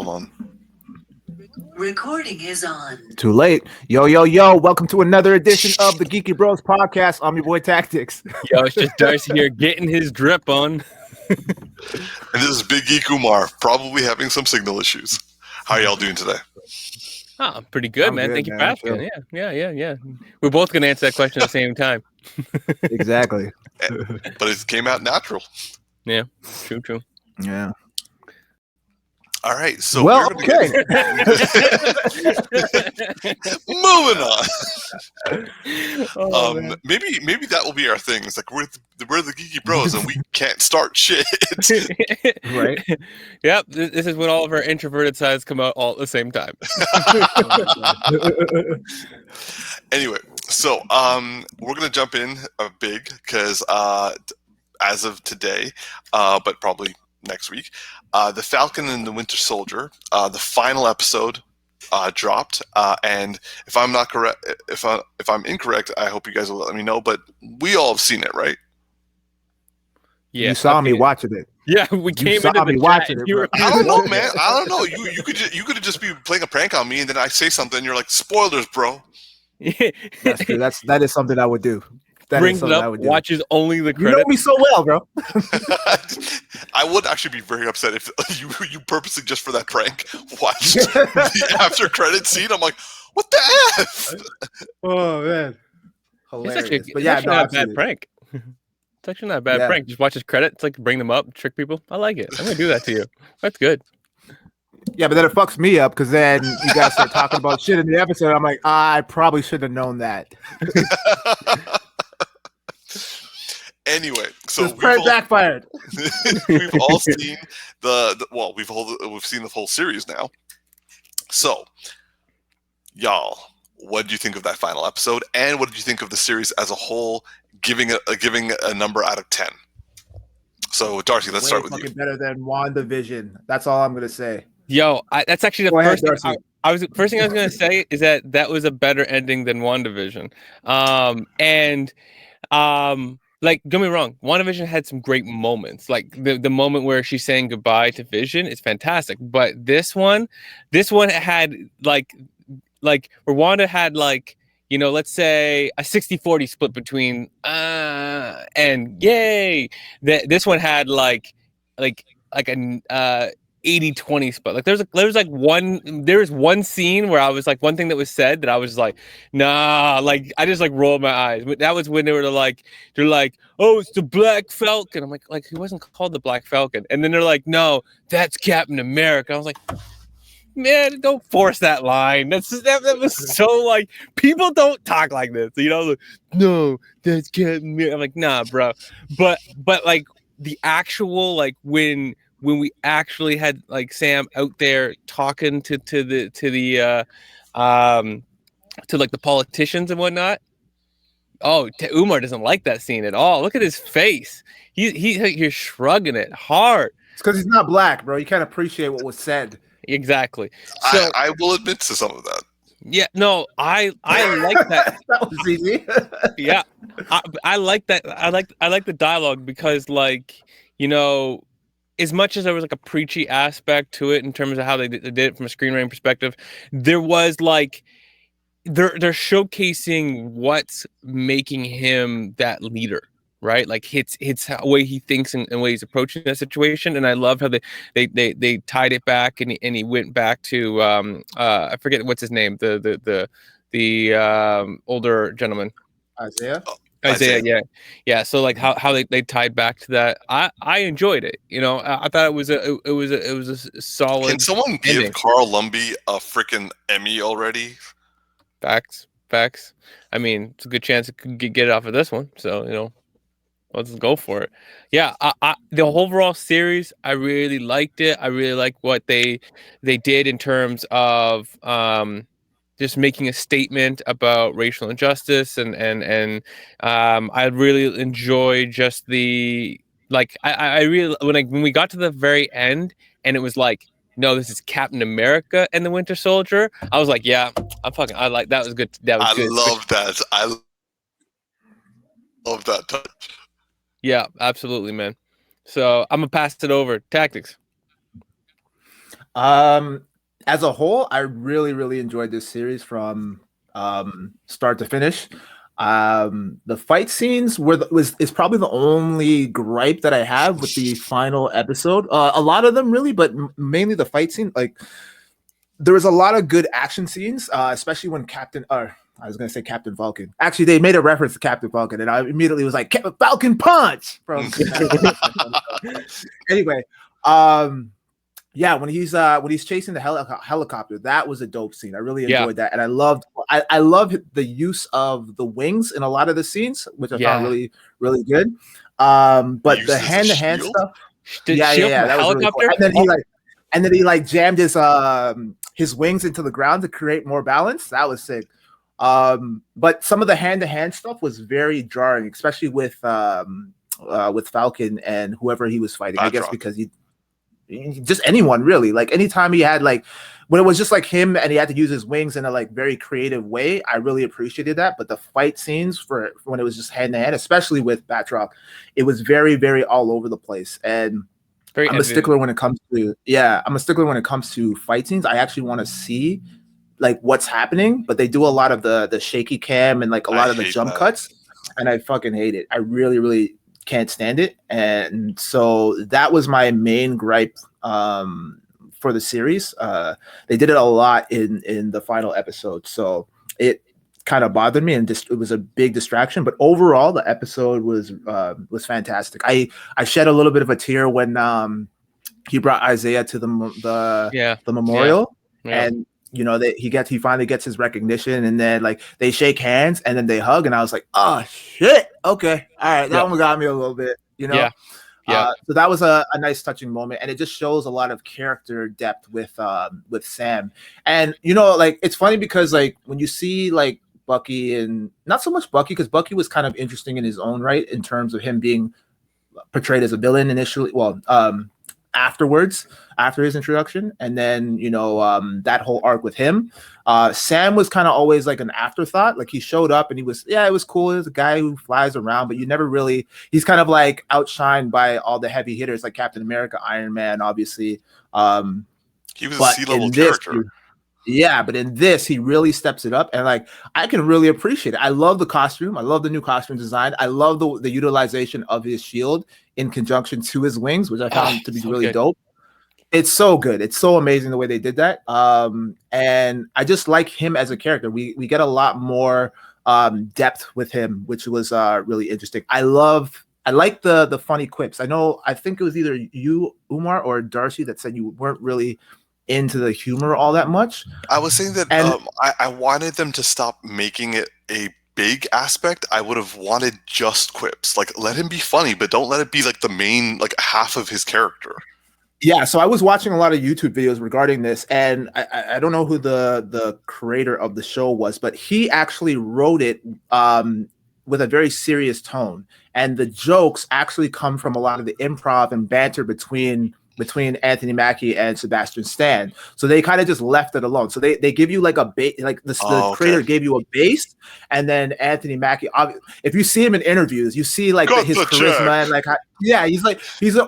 Hold on. Recording is on. Too late. Yo, yo, yo. Welcome to another edition of the Geeky Bros podcast. I'm your boy Tactix. Yo, it's just Darcy here getting his drip on. And this is Big Geek Umar, probably having some signal issues. How are y'all doing today? Oh, pretty good, I'm man. good, Thank you for man. asking. Sure. Yeah. We're both going to answer that question at the same time. Exactly. But it came out natural. Yeah, true. Yeah. All right, so Well, we're gonna okay. moving on. Man. Maybe that will be our thing. It's like we're the Geeky Bros and we can't start shit. Right. Yep, this is when all of our introverted sides come out all at the same time. Anyway, so we're gonna jump in big because as of today, but probably next week, the Falcon and the Winter Soldier, the final episode dropped, and if I'm not correct, if I'm incorrect, I hope you guys will let me know. But we all have seen it, right? Yeah, You saw me watching it. Yeah, we came saw into me the watching chat. it, bro. I don't know, man. I don't know. You could just be playing a prank on me, and then I say something, and you're like, "Spoilers, bro." That's true. That is something I would do. Brings it up, watches only the You credits. know me so well, bro. I would actually be very upset if you purposely just for that prank watched the after credit scene. I'm like, what the F? Oh man, hilarious. But yeah, not a bad prank. It's actually not a bad prank. Just watch his credits, like bring them up, trick people. I like it. I'm gonna do that to you. That's good. Yeah, but then it fucks me up because then you guys start talking about shit in the episode. I'm like, I probably should have known that. Anyway, so we've backfired. We've all seen we've seen the whole series now. So, y'all, what did you think of that final episode, and what did you think of the series as a whole? Giving a number out of 10. So, Darcy, let's start with you. Better than WandaVision. That's all I'm gonna say. Yo, that's actually the first thing I was gonna say is that was a better ending than WandaVision. Like, don't get me wrong, WandaVision had some great moments. Like the moment where she's saying goodbye to Vision is fantastic. But this one had like where Wanda had like, you know, let's say a 60-40 split between and yay. This one had like a 80-20 split. Like there's one scene where I was like, one thing that was said that I was like, nah, like I just like rolled my eyes. But that was when they're like, oh, it's the Black Falcon. I'm like he wasn't called the Black Falcon. And then they're like, no, that's Captain America. I was like, man, don't force that line. That was so like, people don't talk like this, you know? Like, no, that's Captain America. I'm like, nah, bro. But like the actual like when we actually had like Sam out there talking to like the politicians and whatnot. Oh, Umar doesn't like that scene at all. Look at his face. He's shrugging it hard. It's because he's not black, bro. You can't appreciate what was said. Exactly. So I will admit to some of that. Yeah, no, I like that. That was easy. Yeah, I like that. I like the dialogue because, like, you know, as much as there was like a preachy aspect to it in terms of how they did it from a screenwriting perspective, there was like they're showcasing what's making him that leader, right? Like it's the way he thinks and way he's approaching that situation. And I love how they tied it back and he went back to I forget what's his name, the older gentleman, Isaiah. Yeah. So like how they tied back to that, I enjoyed it. You know, I thought it was a solid. Can someone give Carl Lumbly a freaking Emmy already? Facts. I mean, it's a good chance it could get it off of this one. So, you know, let's go for it. Yeah, the overall series, I really liked it. I really like what they did in terms of just making a statement about racial injustice, and I really enjoy just the like. I really when we got to the very end and it was like, no, this is Captain America and the Winter Soldier. I was like, yeah, I like that. Was good. That was good. I love that. I love that touch. Yeah, absolutely, man. So I'm gonna pass it over. Tactix. As a whole, I really, really enjoyed this series from start to finish. The fight scenes is probably the only gripe that I have with the final episode. A lot of them really, but mainly the fight scene. Like there was a lot of good action scenes, especially when I was gonna say Captain Falcon. Actually, they made a reference to Captain Falcon, and I immediately was like, Falcon Punch from. Anyway, yeah, when he's chasing the helicopter, that was a dope scene. I really enjoyed that, and I love the use of the wings in a lot of the scenes, which I found really really good. But the hand to hand stuff, yeah, that was really cool. And then he jammed his wings into the ground to create more balance. That was sick. But some of the hand to hand stuff was very jarring, especially with Falcon and whoever he was fighting. I guess because he just anyone really, like anytime he had like when it was just like him and he had to use his wings in a like very creative way, I really appreciated that. But the fight scenes for when it was just hand to hand, especially with Batroc, it was very, very all over the place. And I'm a stickler when it comes to fight scenes. I actually want to see like what's happening, but they do a lot of the shaky cam and like a lot of the jump cuts, and I fucking hate it. I really, really can't stand it. And so that was my main gripe for the series. They did it a lot in the final episode, so it kind of bothered me, and just it was a big distraction. But overall, the episode was fantastic. I shed a little bit of a tear when he brought Isaiah to the memorial, and you know that he finally gets his recognition, and then like they shake hands and then they hug, and I was like, oh shit, okay, all right, that one got me a little bit, you know. So that was a nice touching moment, and it just shows a lot of character depth with Sam. And you know, like it's funny because like when you see like Bucky, and not so much Bucky, because Bucky was kind of interesting in his own right in terms of him being portrayed as a villain initially, afterwards, after his introduction, and then you know that whole arc with him. Sam was kind of always like an afterthought. Like he showed up and it was cool. He was a guy who flies around, but you never really. He's kind of like outshined by all the heavy hitters like Captain America, Iron Man, obviously. He was a C-level character. Yeah, but in this, he really steps it up, and like I can really appreciate it. I love the costume. I love the new costume design. I love the utilization of his shield in conjunction to his wings, which I found to be really dope. It's so good. It's so amazing the way they did that. And I just like him as a character. We get a lot more depth with him, which was really interesting. I like the funny quips. I think it was either you, Umar, or Darcy that said you weren't really into the humor all that much. I was saying that I wanted them to stop making it a big aspect. I would have wanted just quips. Like let him be funny, but don't let it be like the main like half of his character. Yeah, so I was watching a lot of YouTube videos regarding this, and I don't know who the creator of the show was, but he actually wrote it with a very serious tone, and the jokes actually come from a lot of the improv and banter between Anthony Mackie and Sebastian Stan. So they kind of just left it alone. So they give you like a base, like the creator gave you a base, and then Anthony Mackie, if you see him in interviews, you see like his charisma and like he's an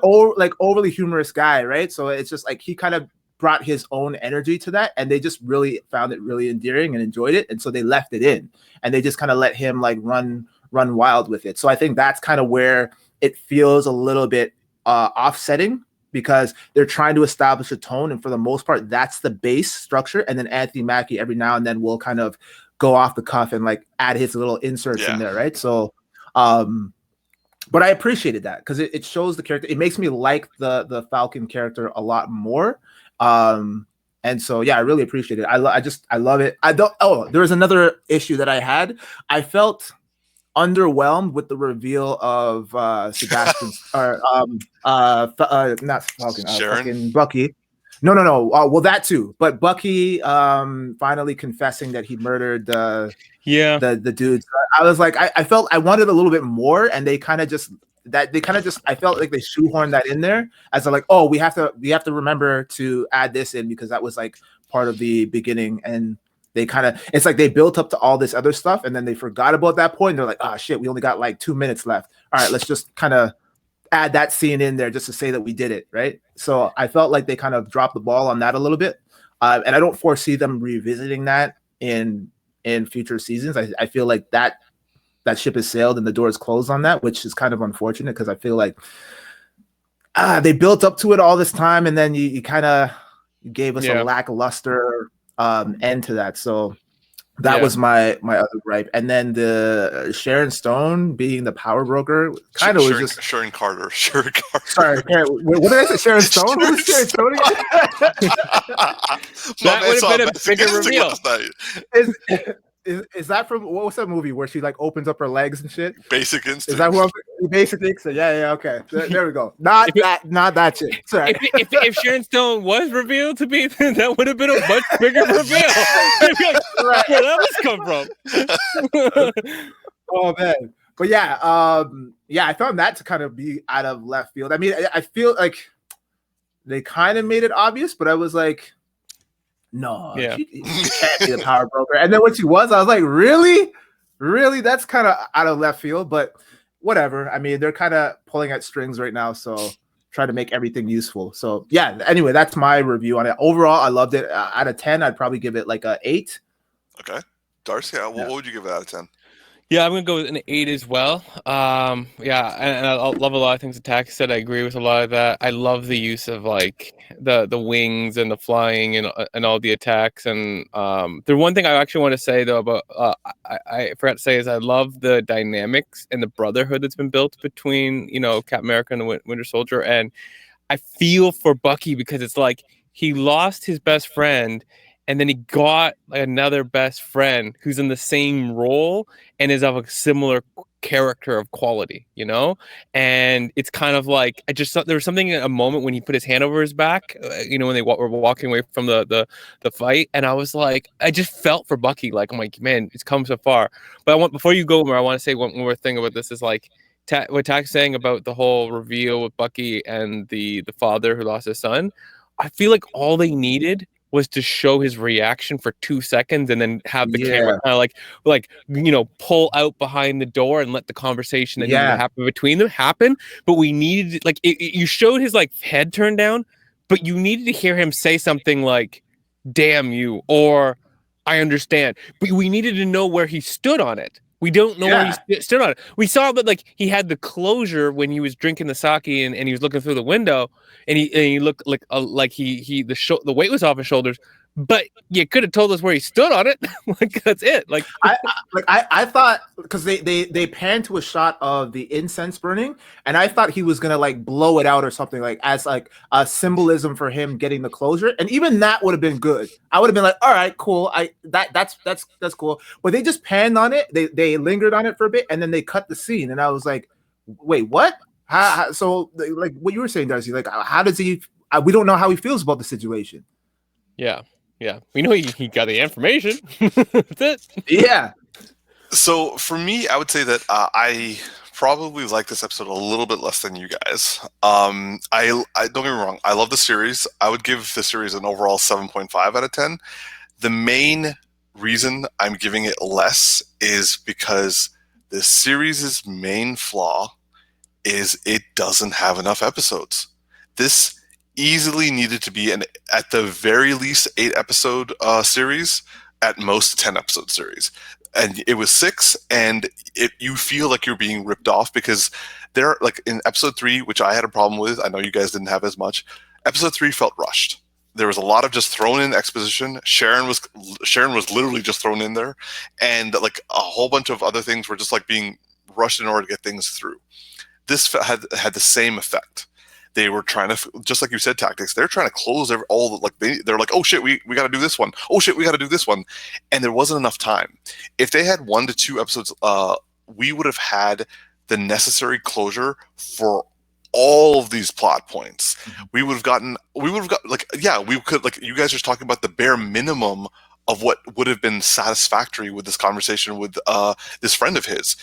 overly humorous guy, right? So it's just like he kind of brought his own energy to that, and they just really found it really endearing and enjoyed it, and so they left it in, and they just kind of let him like run wild with it. So I think that's kind of where it feels a little bit offsetting, because they're trying to establish a tone, and for the most part, that's the base structure. And then Anthony Mackie every now and then will kind of go off the cuff and like add his little inserts in there, right? So, but I appreciated that because it shows the character. It makes me like the Falcon character a lot more. And so, yeah, I really appreciate it. I love it. There was another issue that I had. I felt underwhelmed with the reveal of Sebastian's or not Falcon, fucking Bucky. No. Well, that too, but Bucky finally confessing that he murdered the dudes. I was like, I felt I wanted a little bit more, and they kind of just I felt like they shoehorned that in there as like, oh, we have to remember to add this in because that was like part of the beginning. And they it's like they built up to all this other stuff, and then they forgot about that point. They're like, oh shit, we only got like 2 minutes left. All right, let's just kind of add that scene in there just to say that we did it, right? So I felt like they kind of dropped the ball on that a little bit, and I don't foresee them revisiting that in future seasons. I feel like that ship has sailed and the door is closed on that, which is kind of unfortunate because I feel like they built up to it all this time, and then you kind of gave us a lackluster end to that. So that was my other gripe. And then the Sharon Stone being the power broker kind of was just Sharon Carter. Sharon Carter. Sorry, what did I say? Sharon Stone? Who's Sharon Stone again? That would have been a bigger reveal. Is that from what was that movie where she like opens up her legs and shit? Basic Instinct. Is that what Basic Instinct? Yeah, okay. There we go. Not that shit. Sorry. If Sharon Stone was revealed to be, that would have been a much bigger reveal. Like, where that was come from? Oh man. But yeah, I found that to kind of be out of left field. I mean, I feel like they kind of made it obvious, but I was like, no, she can't be the power broker. And then when she was, I was like, really? That's kind of out of left field, but whatever. I mean, they're kind of pulling at strings right now, so try to make everything useful. So yeah, anyway, that's my review on it. Overall, I loved it. Out of 10, I'd probably give it like a 8. Okay. Darcy, what would you give it out of 10? Yeah, I'm gonna go with an 8 as well. And I love a lot of things that Tax said. I agree with a lot of that. I love the use of like the wings and the flying and all the attacks. And the one thing I actually want to say though about I forgot to say is I love the dynamics and the brotherhood that's been built between Captain America and the Winter Soldier. And I feel for Bucky because it's like he lost his best friend. And then he got another best friend who's in the same role and is of a similar character of quality, And it's kind of like I just thought there was something in a moment when he put his hand over his back, when they were walking away from the fight, and I was like, I just felt for Bucky. Like I'm like, man, it's come so far. But before you go, Umar, I want to say one more thing about this is like what Tak's saying about the whole reveal with Bucky and the father who lost his son. I feel like all they needed was to show his reaction for 2 seconds and then have the camera kind of like pull out behind the door and let the conversation that needed to happen between them happen. But we needed you showed his like head turned down, but you needed to hear him say something like "damn you" or "I understand." But we needed to know where he stood on it. We don't know where he stood on it. We saw that like he had the closure when he was drinking the sake and he was looking through the window, and he looked like the weight was off his shoulders. But you could have told us where he stood on it. Like that's it. Like I thought because they panned to a shot of the incense burning, and I thought he was gonna like blow it out or something like as like a symbolism for him getting the closure, and even that would have been good. I would have been like, all right, cool. That's cool. But they just panned on it. They lingered on it for a bit, and then they cut the scene, and I was like, wait, what? So like what you were saying, Darcy, like how does he? We don't know how he feels about the situation. Yeah, we know he got the information. That's it. Yeah. So for me, I would say that I probably like this episode a little bit less than you guys. I don't get me wrong. I love the series. I would give the series an overall 7.5 out of 10. The main reason I'm giving it less is because the series' main flaw is it doesn't have enough episodes. This easily needed to be at the very least 8-episode series, at most 10-episode series, and it was 6, and you feel like you're being ripped off because they're like in episode 3, which I had a problem with. I know you guys didn't have as much. Episode 3 felt rushed. There was a lot of just thrown in exposition. Sharon was literally just thrown in there, and like a whole bunch of other things were just like being rushed in order to get things through. This had the same effect. They were trying to, just like you said, Tactix. They're trying to close they're like, oh shit, we got to do this one. Oh shit, we got to do this one, and there wasn't enough time. If they had 1 to 2 episodes, we would have had the necessary closure for all of these plot points. We would have got we could, like you guys are talking about the bare minimum of what would have been satisfactory with this conversation with this friend of his.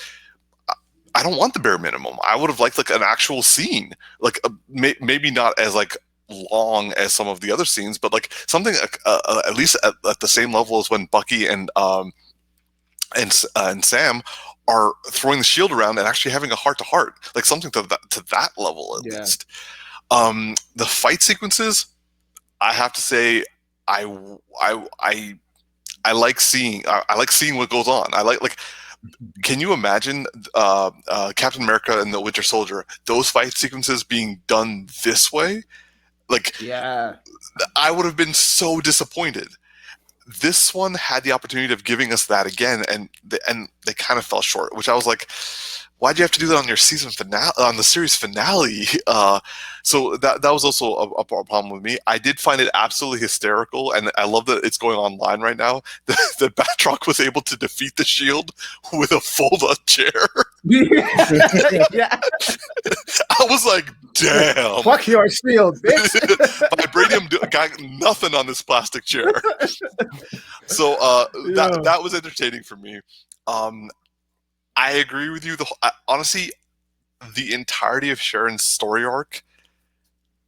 I don't want the bare minimum. I would have liked like an actual scene, like maybe not as like long as some of the other scenes, but like something at least at the same level as when Bucky and Sam are throwing the shield around and actually having a heart-to-heart, like something to that level at least. The fight sequences, I have to say, I like seeing what goes on. I like can you imagine Captain America and the Winter Soldier, those fight sequences being done this way? Like, I would have been so disappointed. This one had the opportunity of giving us that again, and they kind of fell short, which I was like, why'd you have to do that on your season finale, on the series finale? So that was also a problem with me. I did find it absolutely hysterical, and I love that it's going online right now. That Batroc was able to defeat the Shield with a fold-up chair. Yeah. I was like, damn. Fuck your Shield, bitch. Vibranium got nothing on this plastic chair. So that was entertaining for me. I agree with you. Honestly, the entirety of Sharon's story arc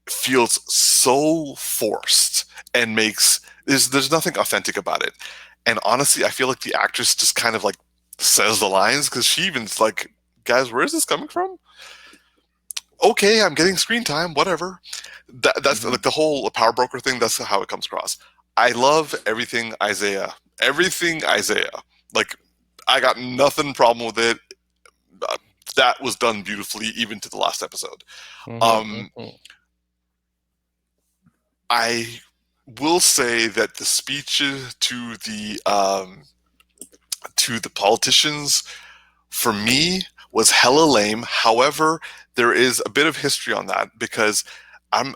feels so forced and there's nothing authentic about it. And honestly, I feel like the actress just kind of like says the lines, because she even's like, guys, where is this coming from? Okay, I'm getting screen time, whatever. That's like the whole power broker thing. That's how it comes across. I love everything Isaiah. Like, I got nothing problem with it. That was done beautifully, even to the last episode. I will say that the speech to the politicians, for me, was hella lame. However, there is a bit of history on that, because I'm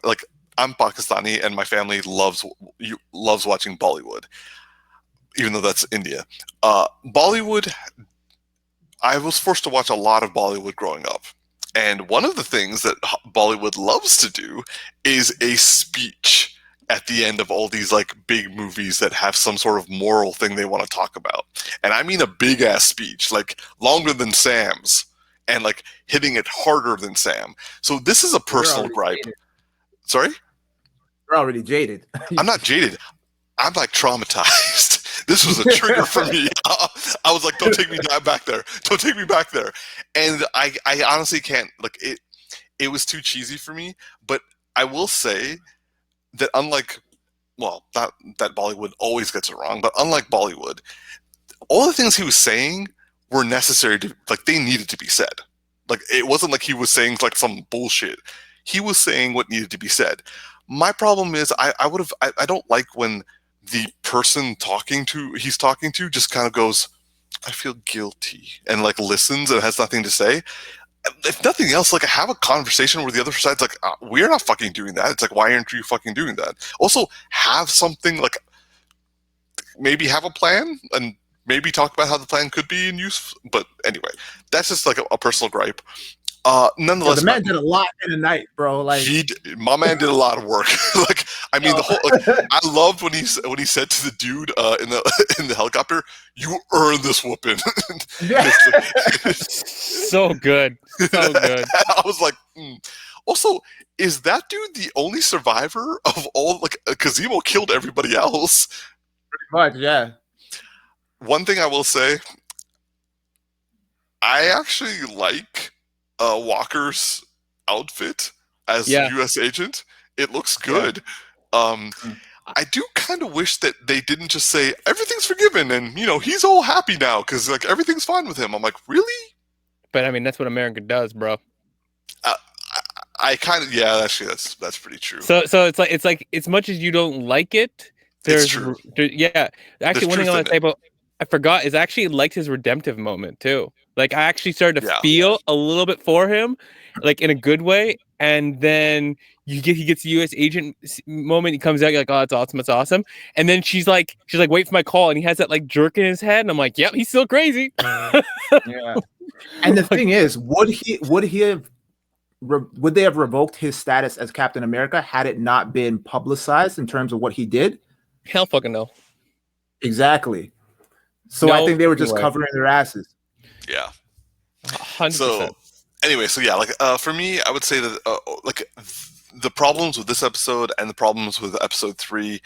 Pakistani and my family loves watching Bollywood, even though that's India. Bollywood, I was forced to watch a lot of Bollywood growing up. And one of the things that Bollywood loves to do is a speech at the end of all these like big movies that have some sort of moral thing they want to talk about. And I mean a big ass speech, like longer than Sam's, and like hitting it harder than Sam. So this is a personal gripe. Jaded. Sorry? You're already jaded. I'm not jaded. I'm like traumatized. This was a trigger for me. I was like, don't take me back there. Don't take me back there. And I honestly can't, like, it was too cheesy for me. But I will say that unlike, well, not that Bollywood always gets it wrong, but unlike Bollywood, all the things he was saying were necessary to, like, they needed to be said. Like, it wasn't like he was saying like some bullshit. He was saying what needed to be said. My problem is I don't like when the person he's talking to just kind of goes, I feel guilty, and like listens and has nothing to say. If nothing else, like, have a conversation where the other side's like, we're not fucking doing that. It's like, why aren't you fucking doing that? Also, have something, like, maybe have a plan and maybe talk about how the plan could be in use. But anyway, that's just like a personal gripe. Nonetheless, the man did a lot in a night, bro. Like, my man did a lot of work. Like, I mean, the whole. Like, I loved when he said to the dude in the helicopter, "You earned this whooping." So good, so good. I was like, Also, is that dude the only survivor of all? Like, Kazimo killed everybody else. Pretty much, yeah. One thing I will say, I actually like Walker's outfit as U.S. agent. It looks good. I do kind of wish that they didn't just say everything's forgiven and he's all happy now because like everything's fine with him. I'm like, really? But I mean, that's what America does, bro. I kind of actually that's pretty true. So it's like as much as you don't like it, it's true. Actually, one thing I want to say about I forgot is I actually liked his redemptive moment too. Like, I actually started to feel a little bit for him, like in a good way. And then he gets the U.S. agent moment. He comes out, you're like, oh, it's awesome. And then she's like, wait for my call, and he has that like jerk in his head, and I'm like, yep, he's still crazy. Yeah. And the thing is, would they have revoked his status as Captain America had it not been publicized in terms of what he did? Hell fucking no. Exactly. So I think they were just covering their asses. Yeah. 100%. So anyway, for me, I would say that like the problems with this episode and the problems with episode 3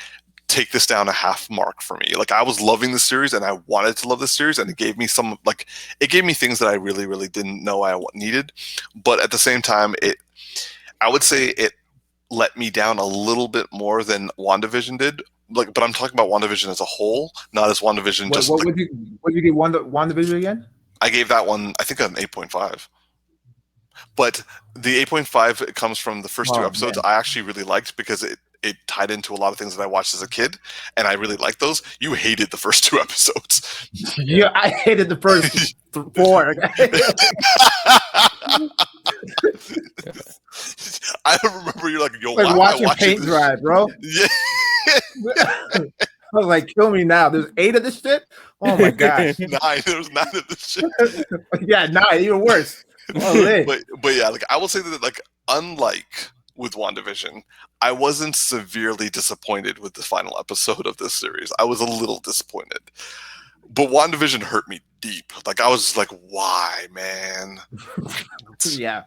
take this down a half mark for me. Like I was loving the series and I wanted to love the series, and it gave me things that I really, really didn't know I needed. But at the same time, I would say it let me down a little bit more than WandaVision did. Like, but I'm talking about WandaVision as a whole, not as WandaVision. What would you give WandaVision again? I gave that one, I think, an 8.5. But the 8.5 comes from the first two episodes. Man. I actually really liked because it tied into a lot of things that I watched as a kid, and I really liked those. You hated the first 2 episodes. Yeah, I hated the first 4. I remember you're like, yo, like watching paint dry, bro. Yeah. I was like, kill me now. There's 8 of this shit. Oh my gosh. 9. There was 9 of this shit. Yeah, 9, even worse. But yeah, like I will say that, like, unlike with WandaVision, I wasn't severely disappointed with the final episode of this series. I was a little disappointed, but WandaVision hurt me deep. Like I was like, why, man? Yeah.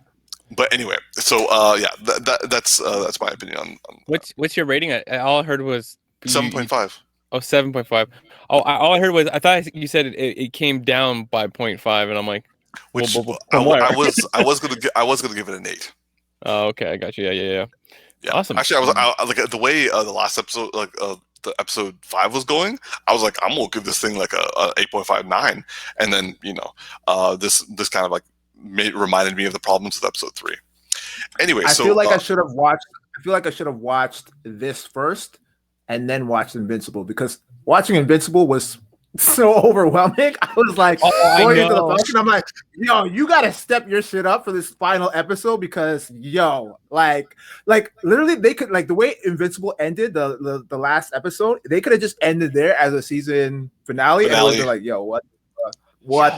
But anyway, so yeah, that's my opinion on what's your rating? All I heard was 7.5. Oh, 7.5. Oh, all I heard was I thought you said it came down by 0.5, and I'm like, which I was gonna give it an 8. Oh, okay, I got you. Yeah. Awesome. Actually, I like the way the last episode, like the episode 5 was going. I was like, I'm gonna give this thing like a 8.59, and then this kind of like reminded me of the problems with episode 3. Anyway, I feel like I should have watched this first and then watched Invincible, because watching Invincible was so overwhelming. I was like, going into the function, I'm like, yo, you gotta step your shit up for this final episode, because like literally they could, like, the way Invincible ended the last episode, they could have just ended there as a season finale. And it was like, yo, what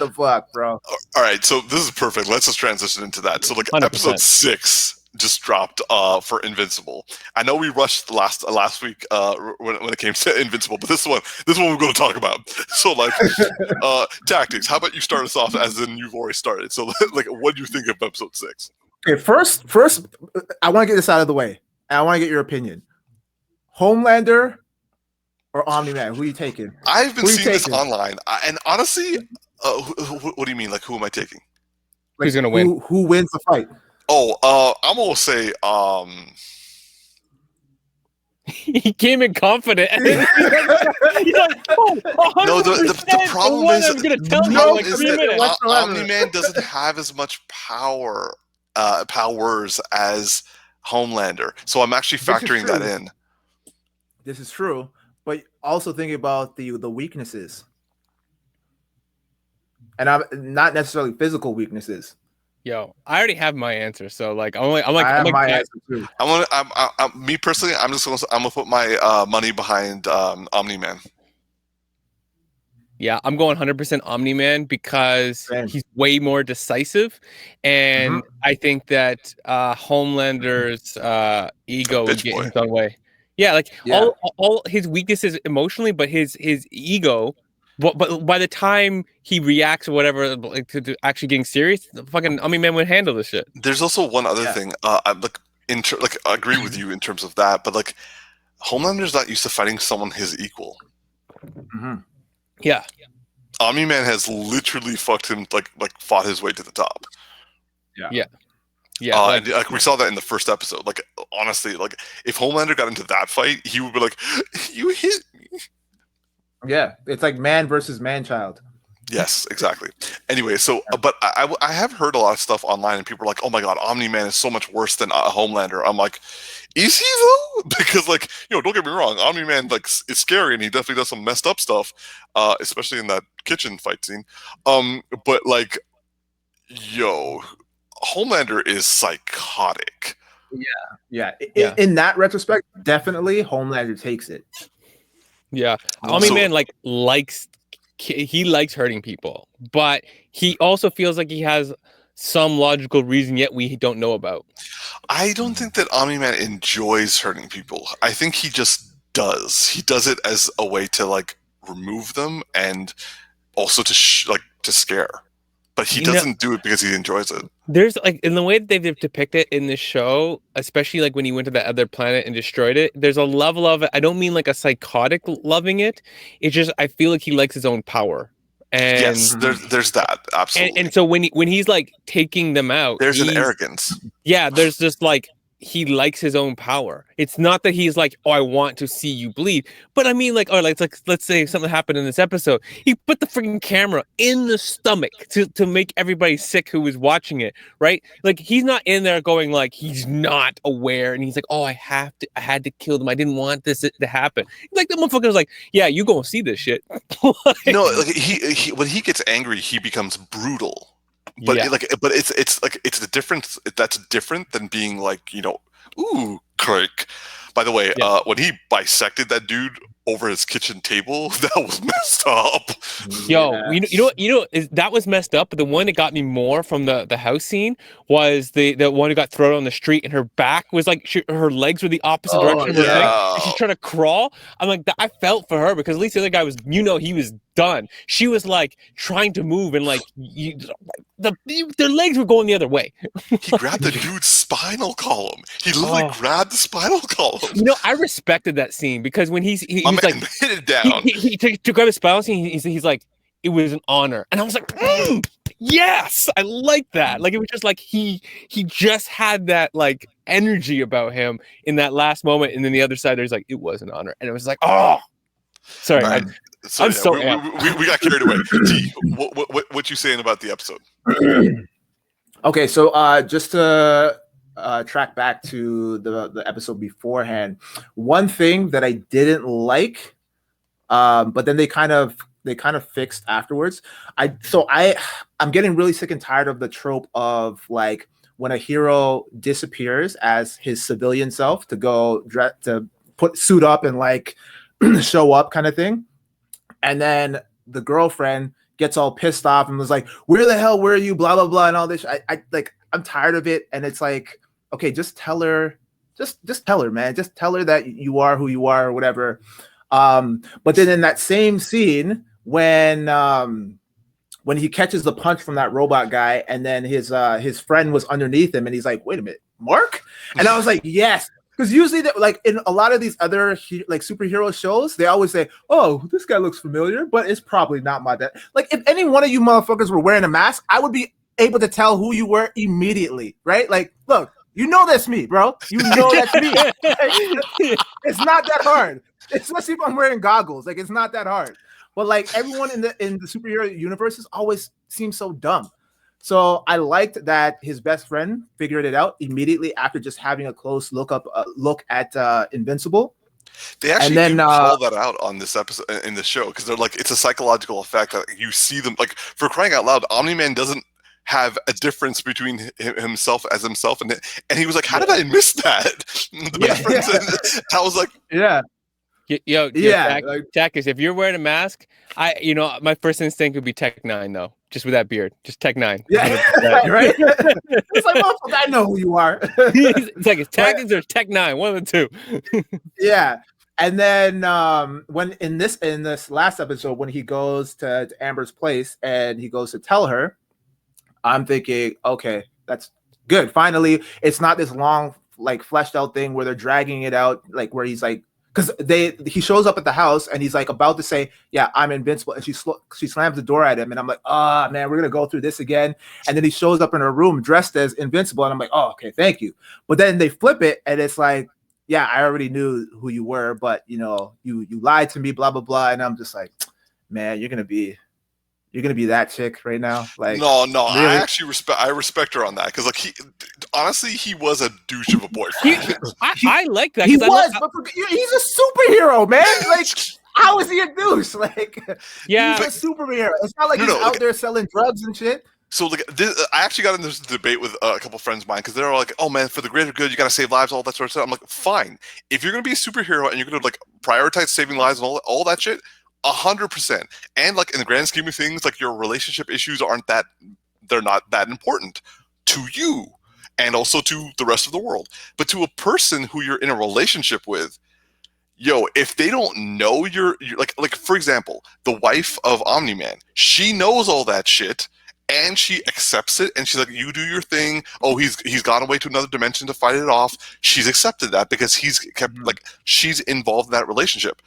the fuck, bro? All right, so this is perfect. Let's just transition into that. So like 100%. Episode 6 just dropped for Invincible. I know we rushed last week when it came to Invincible, but this one we're going to talk about. So like Tactix, how about you start us off, as in you've already started. So like, what do you think of episode 6? Okay, first I want to get this out of the way. And I want to get your opinion. Homelander or Omni-Man? Who are you taking? I've been seeing this online, and honestly, what do you mean? Like, who am I taking? Like, who's gonna win? Who wins the fight? Oh, I'm gonna say he came in confident. No, the problem is that Omni-Man doesn't have as much powers as Homelander, so I'm actually factoring that in. This is true, but also thinking about the weaknesses, and I'm not necessarily physical weaknesses. Yo, I already have my answer, so like I'm like my answer too. Me personally, I'm gonna put my money behind Omni-Man. Yeah, I'm going 100% Omni-Man because he's way more decisive, and I think that Homelander's ego would get his own way. Yeah, all his weaknesses emotionally, but his ego. But by the time he reacts or whatever, like, to actually getting serious, the fucking Omni-Man would handle this shit. There's also one other thing. I agree with you in terms of that, but like Homelander's not used to fighting someone his equal. Mm-hmm. Yeah. Omni-Man has literally fucked him, like fought his way to the top. Yeah. And like we saw that in the first episode. Like, honestly, like if Homelander got into that fight, he would be like, "You hit me." Yeah, it's like man versus man-child. Yes, exactly. Anyway, so but I have heard a lot of stuff online, and people are like, "Oh my god, Omni-Man is so much worse than Homelander." I'm like, is he though? Because like, don't get me wrong, Omni-Man like is scary, and he definitely does some messed up stuff, especially in that kitchen fight scene. But like, Homelander is psychotic. Yeah. In that retrospect, definitely Homelander takes it. Yeah, Omni-Man likes hurting people, but he also feels like he has some logical reason yet we don't know about. I don't think that Omni-Man enjoys hurting people. I think he just does. He does it as a way to like remove them, and also to scare. but he doesn't do it because he enjoys it. There's like in the way that they've depicted it in the show, especially like when he went to that other planet and destroyed it, there's a level of it. I don't mean like a psychotic loving it. It's just I feel like he likes his own power. And yes, there's that, absolutely. And so when he's like taking them out, there's an arrogance. Yeah, there's just like he likes his own power. It's not that he's like, oh, I want to see you bleed. But I mean, like, let's say something happened in this episode. He put the freaking camera in the stomach to make everybody sick who was watching it, right? Like, he's not in there going like he's not aware, and he's like, oh, I had to kill them. I didn't want this to happen. Like, the motherfucker was like, yeah, you gonna see this shit. No, like he when he gets angry, he becomes brutal. But it's the difference. That's different than being like, ooh, Kirk. By the way, when he bisected that dude over his kitchen table, that was messed up. Yo, that was messed up. But the one that got me more from the house scene was the one who got thrown on the street, and her back was like her legs were the opposite direction of her thing, and she's trying to crawl. I'm like, I felt for her because at least the other guy was, he was done. She was like trying to move, and like their legs were going the other way. He grabbed the dude's spinal column. He literally grabbed the spinal column. I respected that scene because when he's like hit it down. He to grab his spinal scene, he's like, it was an honor, and I was like, yes, I like that. Like, it was just like he just had that like energy about him in that last moment, and then the other side there's like, it was an honor, and it was like, oh, sorry. Right. We got carried away. T, what you saying about the episode? Okay, so just to track back to the episode beforehand, one thing that I didn't like, but then they kind of fixed afterwards. I'm getting really sick and tired of the trope of like when a hero disappears as his civilian self to go to put suit up and like show up kind of thing. And then the girlfriend gets all pissed off and was like, where the hell were you? Blah, blah, blah. And all this. I'm tired of it. And it's like, okay, just tell her, just tell her, man. Just tell her that you are who you are or whatever. But then in that same scene, when he catches the punch from that robot guy, and then his friend was underneath him, and he's like, wait a minute, Mark? And I was like, yes. Because usually, like in a lot of these other like superhero shows, they always say, "Oh, this guy looks familiar," but it's probably not my dad. Like, if any one of you motherfuckers were wearing a mask, I would be able to tell who you were immediately, right? Like, look, that's me, bro. You know that's me. It's not that hard, especially if I'm wearing goggles. Like, it's not that hard. But like everyone in the superhero universes always seems so dumb. So I liked that his best friend figured it out immediately after just having a close look at Invincible. They actually call that out on this episode in the show because they're like, it's a psychological effect that you see them, like, for crying out loud, Omni-Man doesn't have a difference between himself as himself, and he was like, how did I miss that? I was like, Tactix, if you're wearing a mask, my first instinct would be Tech 9 though. Just with that beard, just Tech 9. Yeah, right. It's like, oh, I know who you are. It's like, it's Tactix or Tech 9, one of the two. Yeah, and then when in this last episode, when he goes to Amber's place and he goes to tell her, I'm thinking, okay, that's good. Finally, it's not this long, like, fleshed out thing where they're dragging it out, like where he's like. Because he shows up at the house and he's like about to say, yeah, I'm invincible. And she slams the door at him. And I'm like, man, we're going to go through this again. And then he shows up in her room dressed as invincible. And I'm like, oh, okay, thank you. But then they flip it and it's like, yeah, I already knew who you were, but you lied to me, blah, blah, blah. And I'm just like, man, you're going to be that chick right now. Like, no, really? I respect her on that because, like, he was a douche of a boyfriend. I like that. He's a superhero, man. Like, how is he a douche? Like, yeah, he's a superhero. It's not like he's out there selling drugs and shit. So, like, I actually got in this debate with a couple friends of mine because they're all like, "Oh man, for the greater good, you got to save lives, all that sort of stuff." I'm like, fine, if you're gonna be a superhero and you're gonna like prioritize saving lives and all that shit. 100%. And like in the grand scheme of things, like your relationship issues they're not that important to you and also to the rest of the world. But to a person who you're in a relationship with, if they don't know you're like for example, the wife of Omni-Man, she knows all that shit and she accepts it, and she's like, you do your thing. Oh, he's gone away to another dimension to fight it off. She's accepted that because he's kept like she's involved in that relationship.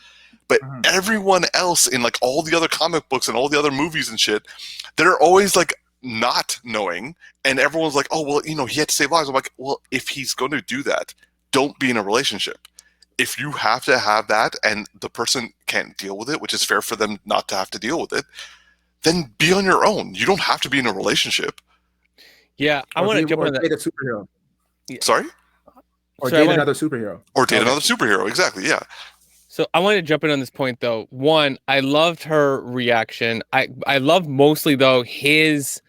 But everyone else in like all the other comic books and all the other movies and shit, they're always like not knowing, and everyone's like, oh well, he had to save lives. I'm like, well, if he's going to do that, don't be in a relationship. If you have to have that and the person can't deal with it, which is fair for them not to have to deal with it, then be on your own. You don't have to be in a relationship. Yeah, I want to jump on that. Date a superhero. Yeah. Sorry? Or date another superhero. Or date another superhero, exactly, yeah. So I wanted to jump in on this point, though. One, I loved her reaction. I loved mostly, though, his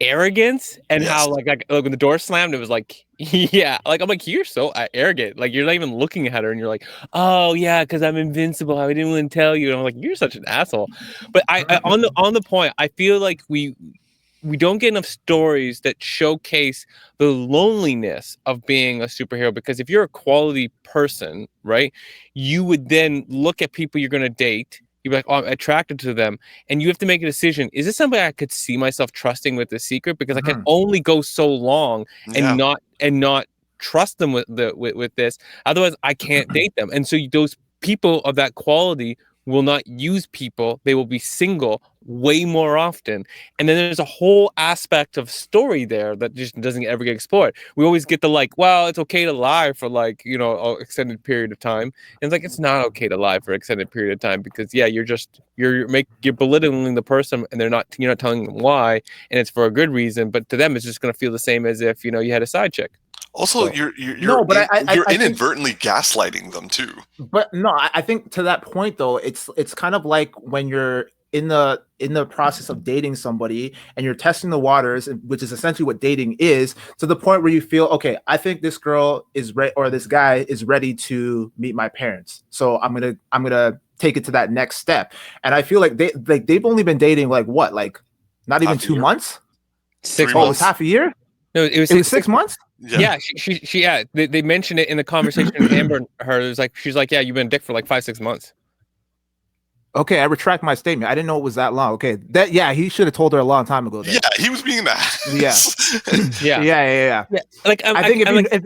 arrogance and how, like when the door slammed, it was like, yeah. Like, I'm like, you're so arrogant. Like, you're not even looking at her, and you're like, oh, yeah, because I'm invincible. I didn't even tell you. And I'm like, you're such an asshole. But I on the point, I feel like we don't get enough stories that showcase the loneliness of being a superhero, because if you're a quality person, right, you would then look at people you're going to date. You'd be like, oh, I'm attracted to them. And you have to make a decision. Is this somebody I could see myself trusting with the secret? Because I can only go so long and not trust them with this. Otherwise, I can't date them. And so those people of that quality will not use people. They will be single way more often. And then there's a whole aspect of story there that just doesn't ever get explored. We always get the like, well, it's okay to lie for like, an extended period of time. And it's like, it's not okay to lie for an extended period of time, because you're belittling the person, and you're not telling them why, and it's for a good reason. But to them, it's just going to feel the same as if, you had a side chick. Also, you're inadvertently gaslighting them too. But no, I think to that point though, it's kind of like when you're in the process of dating somebody and you're testing the waters, which is essentially what dating is, to the point where you feel, okay, I think this girl is ready, or this guy is ready to meet my parents, so I'm gonna take it to that next step. And I feel like they've only been dating like not even 2 months. 6 months. Oh, it was half a year. No, it was 6 months. Yeah, she they mentioned it in the conversation with Amber and her. It was like, she's like, yeah, you've been a dick for like 5-6 months. Okay, I retract my statement. I didn't know it was that long. Okay, he should have told her a long time ago. Then. Yeah, he was being that. Yeah. Like, I think if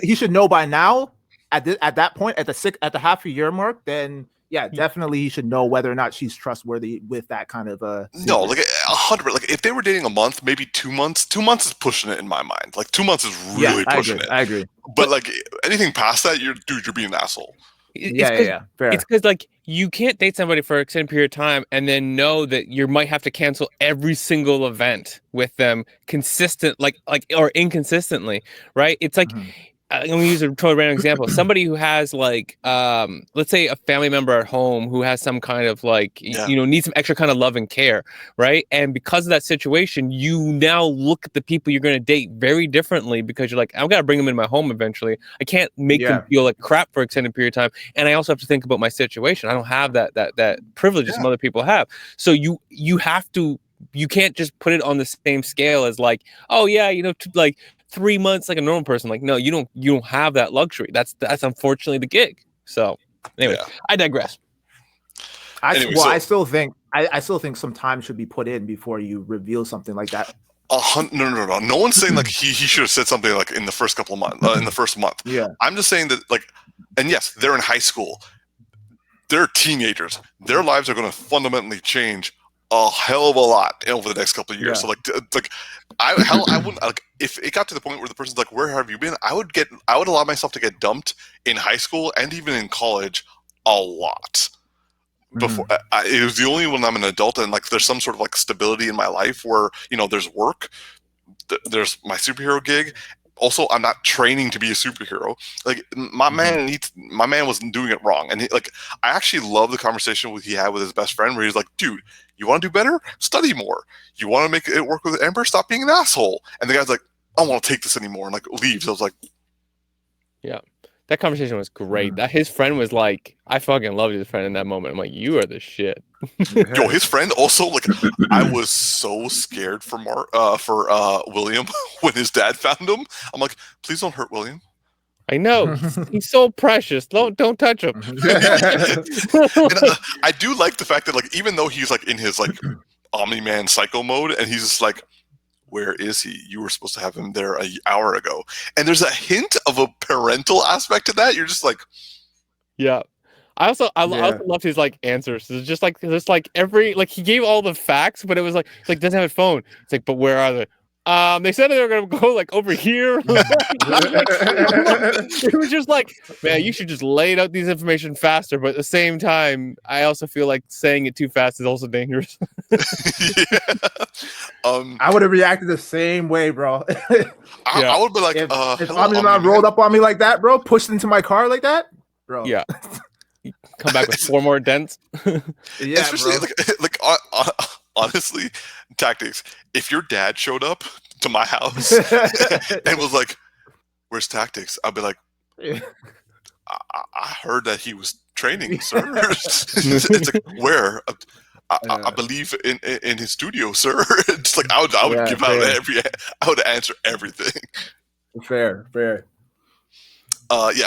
he should know by now at that point at the half a year mark. Then definitely he should know whether or not she's trustworthy with that kind of No, like 100. Like if they were dating a month, maybe 2 months. 2 months is pushing it in my mind. Like 2 months is really pushing it. I agree. But like anything past that, you're being an asshole. Yeah. Fair. It's because like you can't date somebody for an extended period of time and then know that you might have to cancel every single event with them or inconsistently, right? It's like. I'm going to use a totally random example. Somebody who has like, let's say a family member at home who has some kind of like, needs some extra kind of love and care, right? And because of that situation, you now look at the people you're going to date very differently, because you're like, I've got to bring them in my home eventually. I can't make them feel like crap for an extended period of time. And I also have to think about my situation. I don't have that privilege some other people have. So you have to, you can't just put it on the same scale as like, oh yeah, like 3 months like a normal person. Like, no, you don't have that luxury. That's unfortunately the gig. So anyway, I digress. I still think some time should be put in before you reveal something like that. No. No one's saying like he should have said something like in the first couple of months, in the first month. Yeah. I'm just saying that like, and yes, they're in high school. They're teenagers. Their lives are going to fundamentally change a hell of a lot over the next couple of years. So I wouldn't like if it got to the point where the person's like, where have you been? I would allow myself to get dumped in high school and even in college a lot. Before it was the only when I'm an adult and like there's some sort of like stability in my life where there's work, there's my superhero gig. Also, I'm not training to be a superhero. Like my man wasn't doing it wrong, and I actually love the conversation he had with his best friend, where he's like, "Dude, you want to do better? Study more. You want to make it work with Amber? Stop being an asshole." And the guy's like, "I don't want to take this anymore," and like leaves. I was like, "Yeah." That conversation was great. That his friend was like, I fucking loved his friend in that moment. I'm like, you are the shit. Yo, his friend also like, I was so scared for William when his dad found him. I'm like, please don't hurt William. I know he's so precious. Don't touch him. And, I do like the fact that like even though he's like in his like Omni-man psycho mode, and he's just like, where is he? You were supposed to have him there an hour ago. And there's a hint of a parental aspect to that. You're just like, yeah. I also loved his like answers. It's just like every like he gave all the facts, but it was like doesn't have a phone. It's like, but where are they? They said they were gonna go like over here. It was just like, man, you should just lay out these information faster. But at the same time, I also feel like saying it too fast is also dangerous. I would have reacted the same way, bro. I would be like, if Omni-man rolled up on me like that, bro, pushed into my car like that, bro. Yeah. Come back with 4 more dents. Yeah, especially like honestly, Tactix. If your dad showed up to my house and was like, "Where's Tactix?" I'd be like, I heard that he was training, sir." It's like, where? I believe in his studio, sir. It's like I would give out I would answer everything. Fair.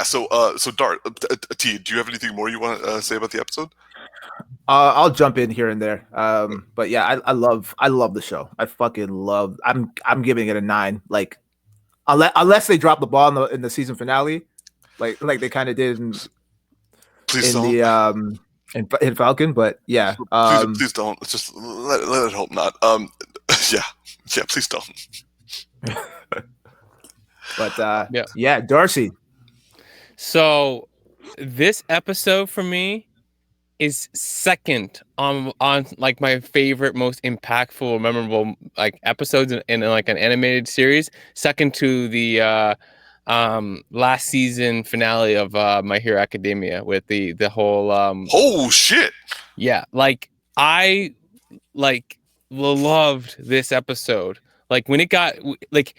So Dart, T, do you have anything more you want to say about the episode? I'll jump in here and there. But yeah, I love the show. I fucking love. I'm giving it a 9. Like, unless they drop the ball in the season finale, like they kind of did in Falcon. But yeah, please don't. Let's just let it hope not. Yeah, please don't. But yeah, Darcy. So this episode for me is second on like my favorite, most impactful, memorable like episodes in like an animated series. Second to the last season finale of My Hero Academia with the whole oh shit. Yeah, like I loved this episode. Like when it got like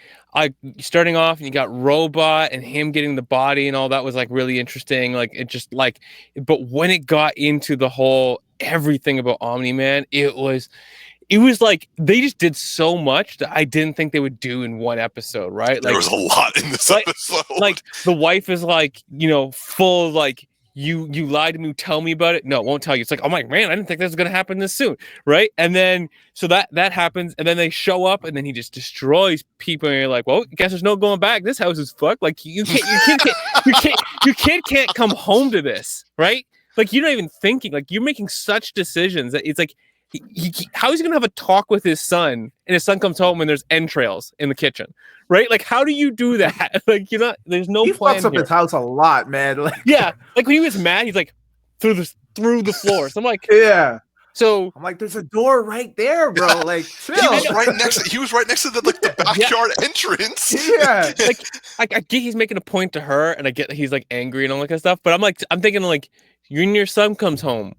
starting off and you got Robot and him getting the body and all that was like really interesting. Like it just like, but when it got into the whole everything about Omni-Man, it was like they just did so much that I didn't think they would do in one episode, right? Like there was a lot in this episode. Like the wife is like, full of like, you lied to me, tell me about it. No, won't tell you. It's like, oh my man, I didn't think this was gonna happen this soon, right? And then so that happens, and then they show up, and then he just destroys people, and you're like, well, I guess there's no going back. This house is fucked. Like your kid can't come home to this, right? Like you're not even thinking. Like you're making such decisions that it's like, how is he gonna have a talk with his son, and his son comes home and there's entrails in the kitchen, right? Like how do you do that? Like there's no he plan fucks up here. his house a lot, man. Like, yeah, like when he was mad, he's like through the floor. So I'm like, yeah. So I'm like, there's a door right there, bro. Like, chill. He was right next to the backyard entrance. Yeah. Like I get he's making a point to her, and I get that he's like angry and all that kind of stuff. But I'm thinking like, you and your son comes home.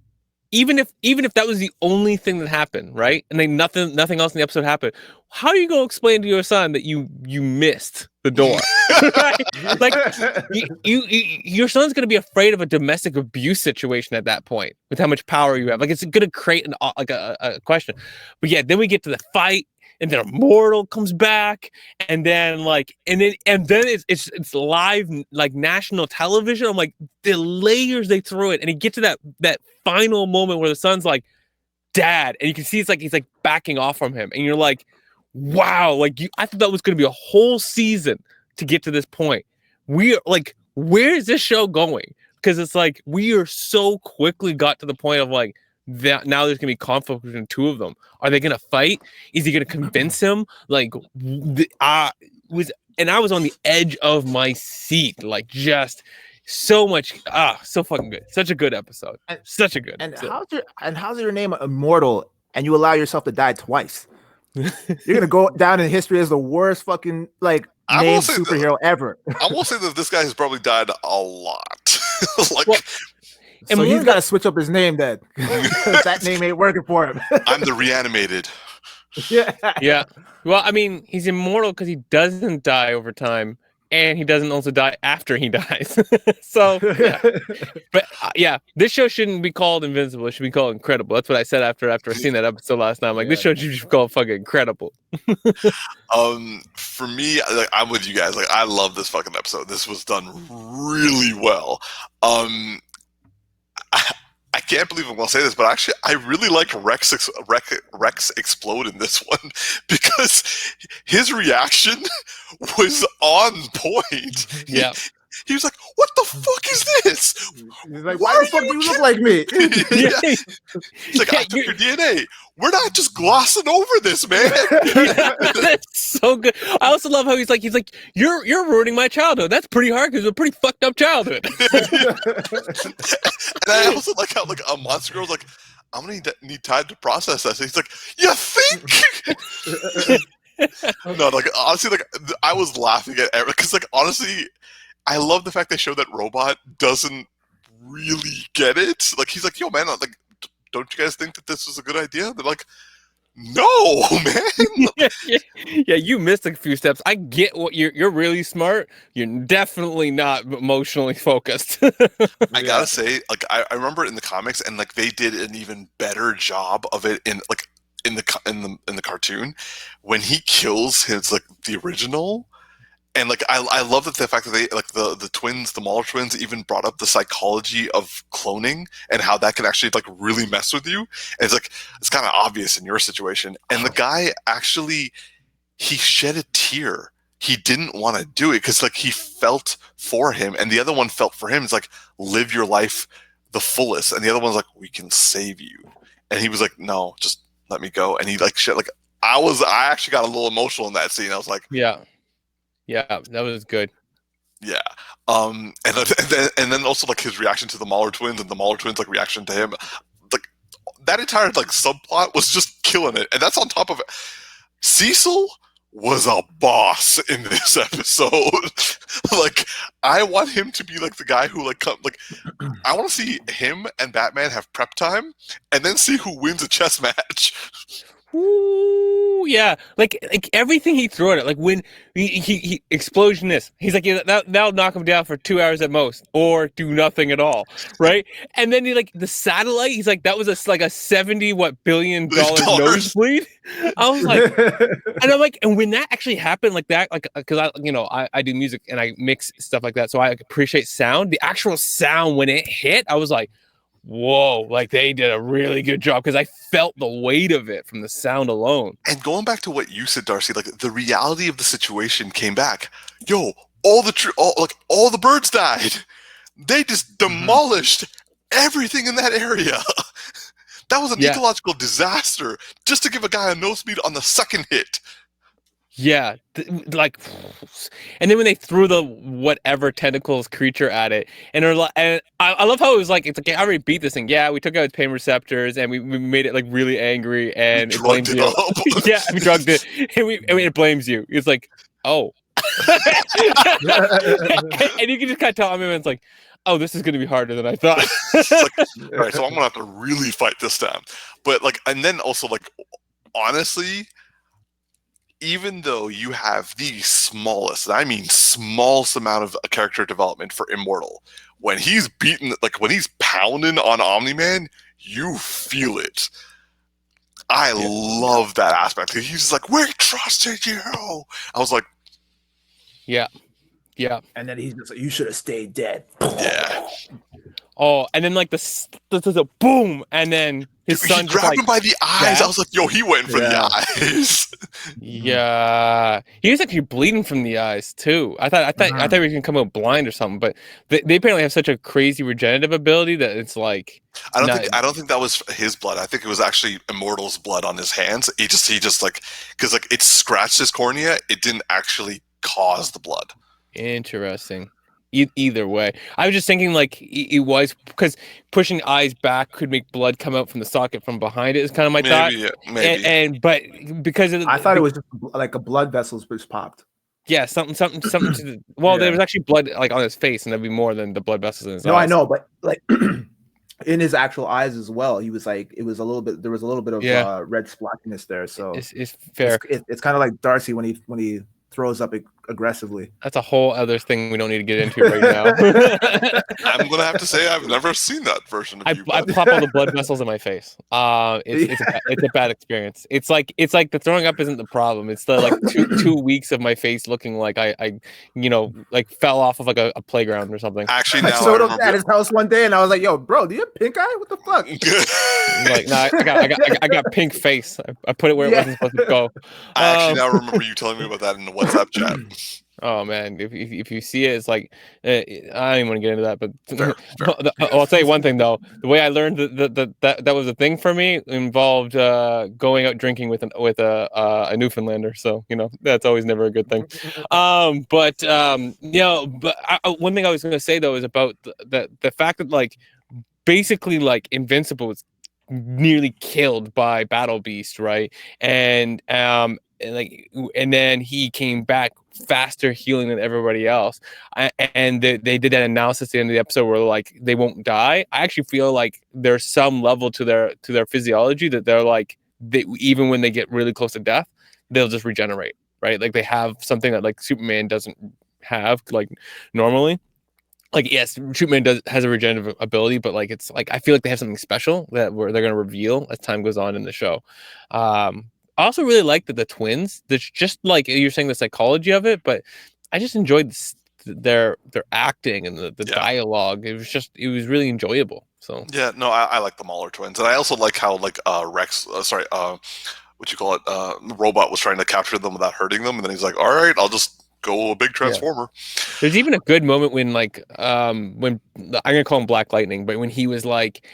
Even if that was the only thing that happened, right? And then nothing else in the episode happened. How are you gonna explain to your son that you missed the door? Right? Like your son's gonna be afraid of a domestic abuse situation at that point with how much power you have. Like it's gonna create a question. But yeah, then we get to the fight. And then Immortal comes back, and then it's live like national television. I'm like the layers they threw it, and you get to that final moment where the son's like, "Dad," and you can see he's like backing off from him, and you're like, "Wow!" Like I thought that was going to be a whole season to get to this point. We are like, where is this show going? Because it's like we are so quickly got to the point of like. That now there's gonna be conflict between the two of them. Are they gonna fight? Is he gonna convince him? Like, I was on the edge of my seat, like just so much. So fucking good. Such a good episode. Such a good. And how's your name Immortal? And you allow yourself to die twice? You're gonna go down in history as the worst fucking like named superhero ever. I will say that this guy has probably died a lot. Like. Well, so he's got to switch up his name then. That name ain't working for him. I'm the reanimated. Yeah. Well, I mean, he's immortal because he doesn't die over time, and he doesn't also die after he dies. So, yeah. But yeah, this show shouldn't be called Invincible. It should be called Incredible. That's what I said after I seen that episode last night. I'm like, this show should be called fucking Incredible. For me, like, I'm with you guys. Like, I love this fucking episode. This was done really well. I can't believe I'm going to say this, but actually, I really like Rex explode in this one because his reaction was on point. Yeah. He was like, "What the fuck is this? He's like, why the fuck do you look like me?" Yeah. It's like, I took your DNA. We're not just glossing over this, man. That's so good. I also love how he's like, you're ruining my childhood. That's pretty hard because it's a pretty fucked up childhood. And I also like how like a monster girl's like, I'm gonna need time to process this. And he's like, you think? No, like honestly, like I was laughing at Eric because like honestly, I love the fact they show that Robot doesn't really get it. Like he's like, yo man, like don't you guys think that this was a good idea? They're like, no, man. Yeah, you missed a few steps. I get what you're really smart. You're definitely not emotionally focused. I gotta say, like I remember in the comics, and like they did an even better job of it in like in the cartoon when he kills his like the original. And like I love that the fact that they like the twins, the Mauler twins, even brought up the psychology of cloning and how that can actually like really mess with you. And it's like it's kind of obvious in your situation. And the guy actually he shed a tear. He didn't want to do it because like he felt for him, and the other one felt for him. It's like live your life the fullest, and the other one's like we can save you, and he was like no, just let me go. And he like shed like I actually got a little emotional in that scene. I was like Yeah, that was good. Yeah. And then also like his reaction to the Mauler twins and the Mauler twins like reaction to him, like that entire like subplot was just killing it. And that's on top of it. Cecil was a boss in this episode. Like I want him to be like the guy who like I want to see him and Batman have prep time and then see who wins a chess match. Ooh, yeah, like everything he threw at it, like when he explosionist, he's like, yeah, that'll knock him down for 2 hours at most, or do nothing at all, right? And then he like the satellite, he's like, that was like a $70 billion nosebleed. I was like, and I'm like, and when that actually happened like that, like because I do music and I mix stuff like that, so I appreciate sound. The actual sound when it hit, I was like, whoa, like they did a really good job because I felt the weight of it from the sound alone. And going back to what you said, Darcy, like the reality of the situation came back. Yo, all the birds died. They just demolished everything in that area. That was an ecological disaster just to give a guy a no speed on the second hit. Yeah, like, and then when they threw the whatever tentacles creature at it, and I love how it was like, it's like, I already beat this thing. Yeah, we took out its pain receptors, and we made it like really angry, and it blames you. Yeah, we drugged it, and it blames you. It's like, oh, and you can just kind of tell. I mean, it's like, oh, this is going to be harder than I thought. Like, all right, so I'm gonna have to really fight this down. But like, and then also like, honestly, even though you have the smallest, I mean smallest amount of character development for Immortal, when he's beaten, like when he's pounding on Omni-Man, you feel it. I love that aspect. He's just like, we trusted you. I was like, yeah. And then he's just like, you should have stayed dead. Yeah. Oh, and then like the boom, and then his son grabbed him by the eyes. I was like, yo, he went for the eyes. Yeah, he was actually bleeding from the eyes too. I thought he was gonna come out blind or something, but they apparently have such a crazy regenerative ability that it's like I don't think that was his blood. I think it was actually Immortal's blood on his hands. He just like, because like it scratched his cornea. It didn't actually cause the blood. Interesting. Either way, I was just thinking like it was because pushing eyes back could make blood come out from the socket from behind it is kind of my thought. Maybe. But because I thought it was just like a blood vessels was popped. Yeah, something to the, well, there was actually blood like on his face, and that'd be more than the blood vessels in his eyes. No, I know, but like in his actual eyes as well, he was like, it was a little bit. There was a little bit of red splotchiness there. So it's fair. It's kind of like Darcy when he throws up. It aggressively. That's a whole other thing we don't need to get into right now. I'm gonna have to say I've never seen that version of you. I pop all the blood vessels in my face. It's a bad experience. It's like the throwing up isn't the problem. It's the like 2 weeks of my face looking like I like fell off of like a playground or something. Actually, I now showed up at his house one day and I was like, "Yo, bro, do you have pink eye? What the fuck?" Like, nah, I got pink face. I put it where it wasn't supposed to go. I actually now remember you telling me about that in the WhatsApp chat. Oh man, if you see it, it's like I don't even want to get into that. But Fair. I'll tell you one thing though: the way I learned that was a thing for me involved going out drinking with a Newfoundlander. So that's always never a good thing. But one thing I was going to say though is about the fact that like basically like Invincible was nearly killed by Battle Beast, right? And then he came back faster healing than everybody else. And they did that analysis at the end of the episode where like they won't die. I actually feel like there's some level to their physiology that they're like even when they get really close to death, they'll just regenerate, right? Like they have something that like Superman doesn't have like normally. Like yes, Superman has a regenerative ability, but like it's like I feel like they have something special that they're going to reveal as time goes on in the show. I also really like that the twins. There's just like you're saying the psychology of it, but I just enjoyed their acting and the dialogue. It was really enjoyable. So yeah, no, I like the Mauler twins, and I also like how like Rex, what you call it, the robot was trying to capture them without hurting them, and then he's like, all right, I'll just go a big transformer. Yeah. There's even a good moment when like when I'm gonna call him Black Lightning, but when he was like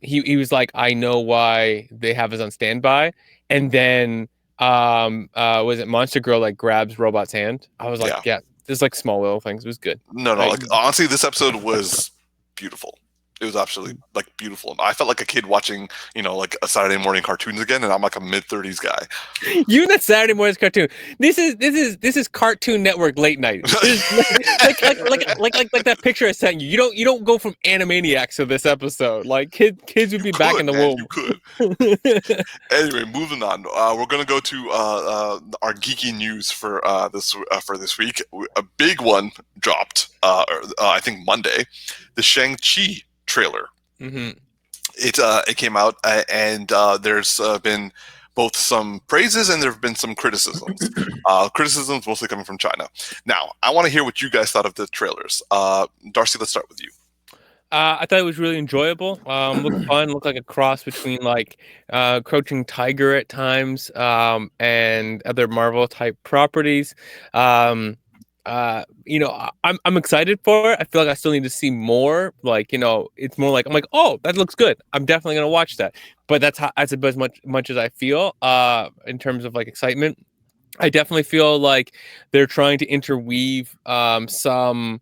he was like, I know why they have us on standby, and then was it Monster Girl like grabs Robot's hand? I was like, yeah, there's like small little things. It was good. No, like honestly, this episode was beautiful. It was absolutely like beautiful. I felt like a kid watching, like a Saturday morning cartoons again, and I'm like a mid-30s guy. You and that Saturday morning's cartoon. This is Cartoon Network late night. like that picture I sent you. You don't go from Animaniacs to this episode. Like kids would be back in the womb. You could. Anyway, moving on. We're gonna go to our geeky news for this week. A big one dropped. I think Monday. The Shang-Chi trailer. Mm-hmm. It came out and there's been both some praises and there have been some criticisms. Criticisms mostly coming from China. Now, I want to hear what you guys thought of the trailers. Darcy, let's start with you. I thought it was really enjoyable. Looked fun. Looked like a cross between like Crouching Tiger at times and other Marvel type properties. I'm excited for it. I feel like I still need to see more. Like, it's more like I'm like, oh, that looks good. I'm definitely gonna watch that. But that's about as much as I feel in terms of like excitement. I definitely feel like they're trying to interweave some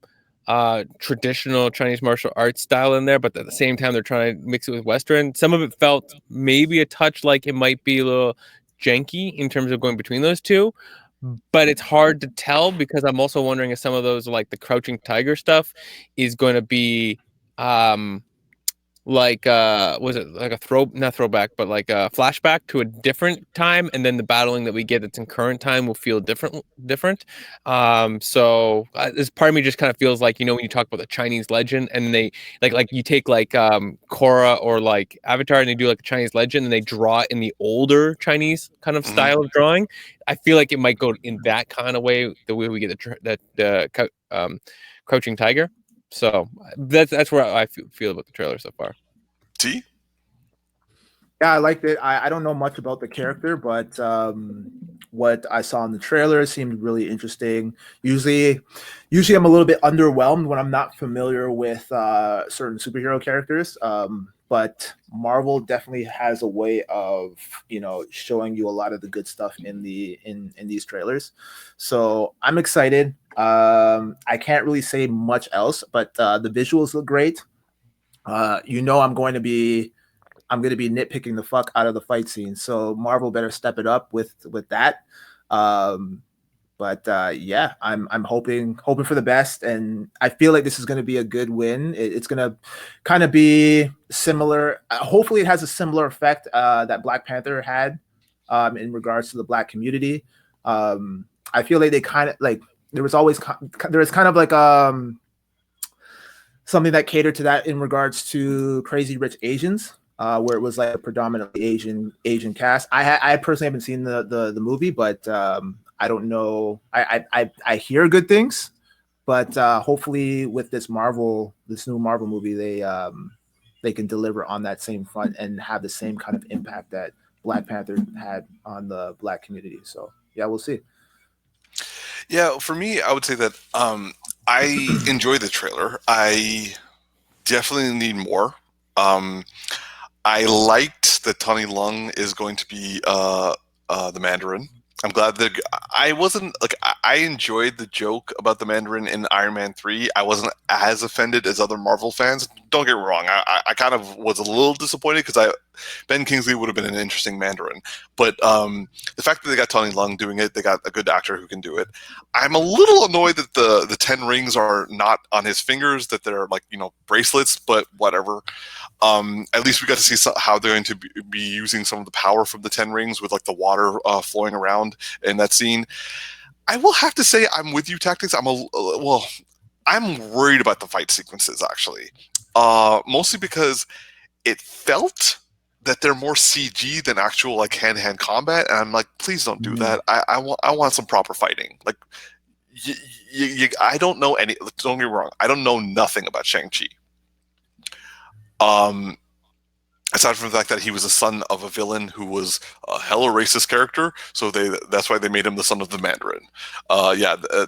traditional Chinese martial arts style in there, but at the same time they're trying to mix it with Western. Some of it felt maybe a touch like it might be a little janky in terms of going between those two. But it's hard to tell because I'm also wondering if some of those like the Crouching Tiger stuff is going to be was it like a not throwback, but like a flashback to a different time, and then the battling that we get that's in current time will feel different. So this part of me just kind of feels like, when you talk about the Chinese legend and they like you take like Korra or like Avatar and they do like a Chinese legend and they draw it in the older Chinese kind of style of drawing. I feel like it might go in that kind of way, the way we get the Crouching Tiger. So that's where I feel about the trailer so far. T? Yeah, I liked it. I don't know much about the character, but what I saw in the trailer seemed really interesting. Usually I'm a little bit underwhelmed when I'm not familiar with certain superhero characters. But Marvel definitely has a way of, showing you a lot of the good stuff in these trailers. So I'm excited. I can't really say much else, but the visuals look great. I'm going to be nitpicking the fuck out of the fight scene. So Marvel better step it up with that. But I'm hoping for the best, and I feel like this is going to be a good win. It's going to kind of be similar. Hopefully, it has a similar effect that Black Panther had in regards to the Black community. I I feel like they kind of like there was kind of like something that catered to that in regards to Crazy Rich Asians, where it was like a predominantly Asian cast. I personally haven't seen the movie, but I don't know. I hear good things, but hopefully with this new Marvel movie, they can deliver on that same front and have the same kind of impact that Black Panther had on the Black community. So yeah, we'll see. Yeah, for me, I would say that I enjoy the trailer. I definitely need more. I liked that Tony Leung is going to be the Mandarin. I'm glad that I wasn't like I enjoyed the joke about the Mandarin in Iron Man 3. I wasn't as offended as other Marvel fans. Don't get me wrong. I kind of was a little disappointed because Ben Kingsley would have been an interesting Mandarin. But the fact that they got Tony Leung doing it, they got a good actor who can do it. I'm a little annoyed that the 10 rings are not on his fingers, that they're like, bracelets, but whatever. At least we got to see how they're going to be using some of the power from the 10 rings with like the water flowing around in that scene. I will have to say I'm with you, Tactix. I'm worried about the fight sequences actually, mostly because it felt that they're more CG than actual like hand-to-hand combat, and I'm like, please don't do that. I want some proper fighting. Like, I don't know any. Don't get me wrong. I don't know nothing about Shang-Chi. Aside from the fact that he was the son of a villain who was a hella racist character, so that's why they made him the son of the Mandarin.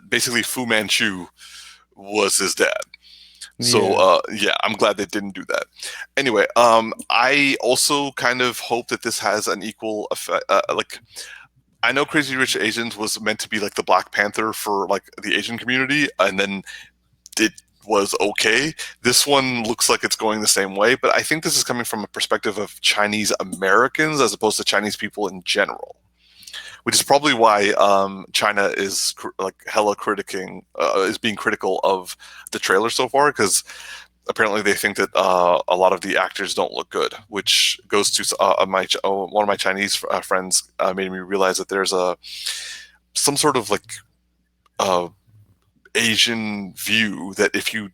Basically Fu Manchu was his dad. So I'm glad they didn't do that. Anyway, I also kind of hope that this has an equal effect. I know Crazy Rich Asians was meant to be like the Black Panther for like the Asian community, and then it was okay. This one looks like it's going the same way, but I think this is coming from a perspective of Chinese Americans as opposed to Chinese people in general, which is probably why China is hella is being critical of the trailer so far, because apparently they think that a lot of the actors don't look good, which goes to one of my Chinese friends made me realize that there's some sort of like Asian view that if you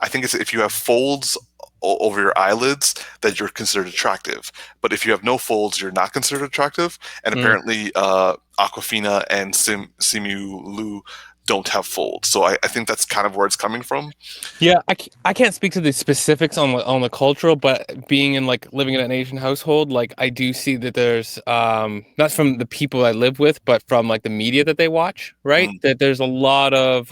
I think it's if you have folds over your eyelids that you're considered attractive, but if you have no folds you're not considered attractive. And apparently Aquafina and Simu Liu don't have folds, so I think that's kind of where it's coming from. Yeah, I can't speak to the specifics on the cultural, but being in like living in an Asian household, like I do see that there's not from the people I live with, but from like the media that they watch, right? That there's a lot of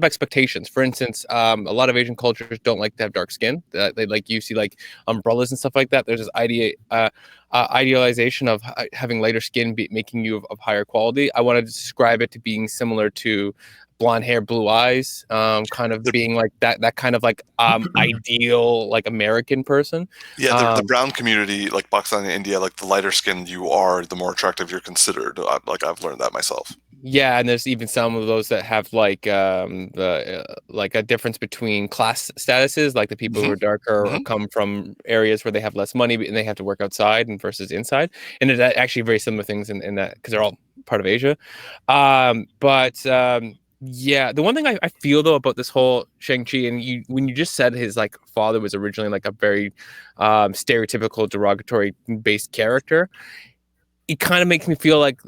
expectations. For instance, a lot of Asian cultures don't like to have dark skin. They like you see like umbrellas and stuff like that. There's this idealization of having lighter skin making you of higher quality. I want to describe it to being similar to blonde hair, blue eyes, kind of being like that kind of like ideal like American person. Yeah, the brown community, like Pakistan and India, like the lighter skinned you are, the more attractive you're considered. Like I've learned that myself. Yeah, and there's even some of those that have like like a difference between class statuses, like the people who are darker or come from areas where they have less money and they have to work outside and versus inside. And there's actually very similar things in that because they're all part of Asia. Yeah, the one thing I feel though about this whole Shang-Chi, and when you just said his like father was originally like a very stereotypical derogatory based character, it kind of makes me feel like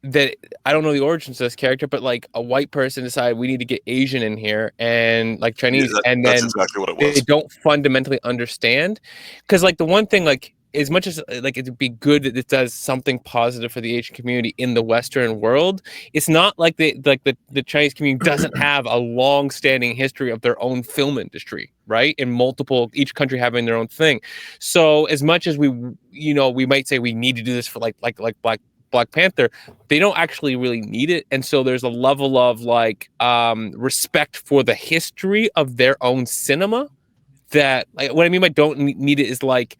that I don't know the origins of this character, but like a white person decided we need to get Asian in here and like Chinese, and then that's exactly what it was. They don't fundamentally understand, because like the one thing, like as much as like it'd be good that it does something positive for the Asian community in the Western world, it's not like the Chinese community doesn't have a long-standing history of their own film industry, right? In each country having their own thing. So as much as we might say we need to do this for like Black Panther, they don't actually really need it. And so there's a level of like respect for the history of their own cinema that, like, what I mean by don't need it is like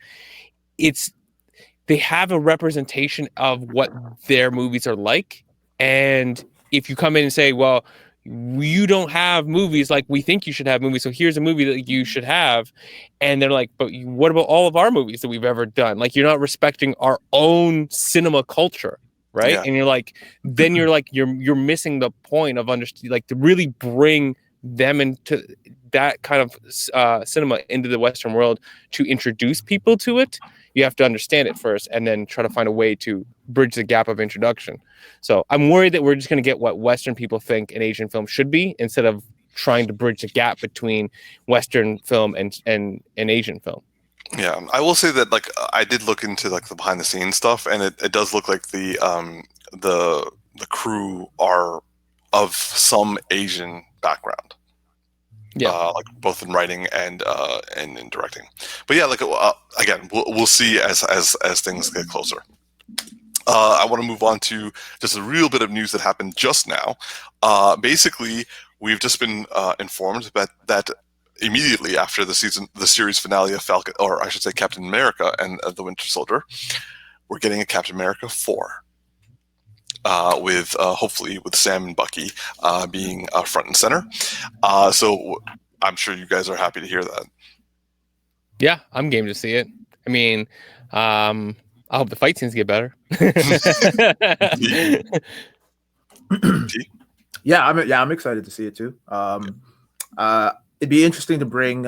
they have a representation of what their movies are like. And if you come in and say, well, you don't have movies like we think you should have movies, so here's a movie that you should have, and they're like, but what about all of our movies that we've ever done? Like, you're not respecting our own cinema culture, right? Yeah. And you're like, then you're missing the point of understanding, like to really bring them into that kind of cinema into the Western world, to introduce people to it. You have to understand it first, and then try to find a way to bridge the gap of introduction. So I'm worried that we're just going to get what Western people think an Asian film should be, instead of trying to bridge the gap between Western film and Asian film. Yeah, I will say that like I did look into like the behind the scenes stuff, and it does look like the crew are of some Asian background. Yeah. Like both in writing and in directing. But yeah, like again, we'll see as things get closer. I want to move on to just a real bit of news that happened just now. Basically, we've just been informed that immediately after the series finale of Falcon, or I should say Captain America and the Winter Soldier, we're getting a Captain America 4. With hopefully with Sam and Bucky being front and center. So I'm sure you guys are happy to hear that. Yeah, I'm game to see it. I mean, I hope the fight scenes get better. Yeah, I'm excited to see it too. It'd be interesting to bring